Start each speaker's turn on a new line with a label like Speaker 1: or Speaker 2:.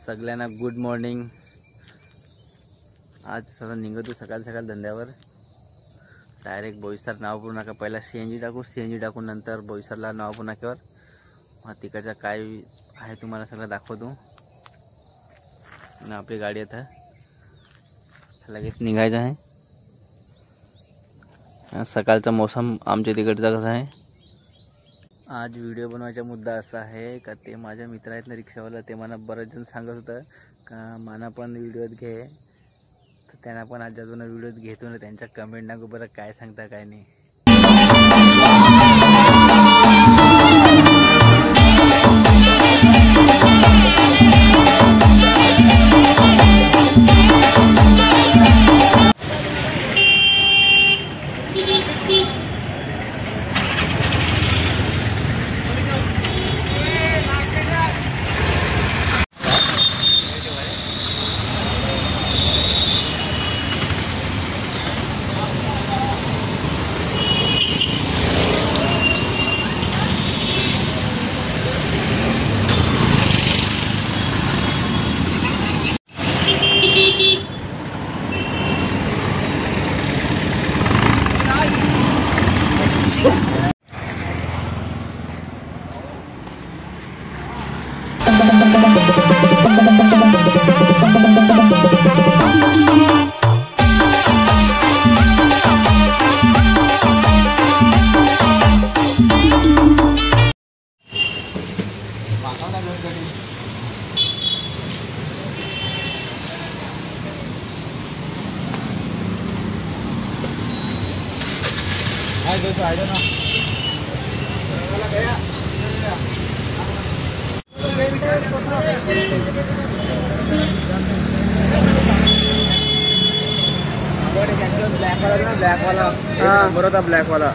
Speaker 1: सगळ्यांना good morning. आज सगळं निघतो सकाळ सकाळ धंद्यावर। डायरेक्ट बोईसर नावपूर नाका पहिला सीएनजी टाकू, सीएनजी टाकून नंतर बोईसरला नावपूर नाक्यावर मग तिकडचा काय आहे तुम्हाला सगळं दाखवतो। आणि आपली गाडी आता लगेच निघायचं आहे। सकाळचा मौसम आमच्या तिकडचा कसा आहे। आज व्हिडिओ बनवायचा मुद्दा असा आहे का ते माझ्या मित्र आहेत ना रिक्षावाला, ते मला बरेच जण सांगत होतं का मला पण व्हिडिओत घे, तर त्यांना पण आज अजून व्हिडिओत घेतो ना। त्यांच्या कमेंट ना बरं काय सांगता काय नाही।
Speaker 2: ब्लैक वाला नंबर होता, ब्लैक वाला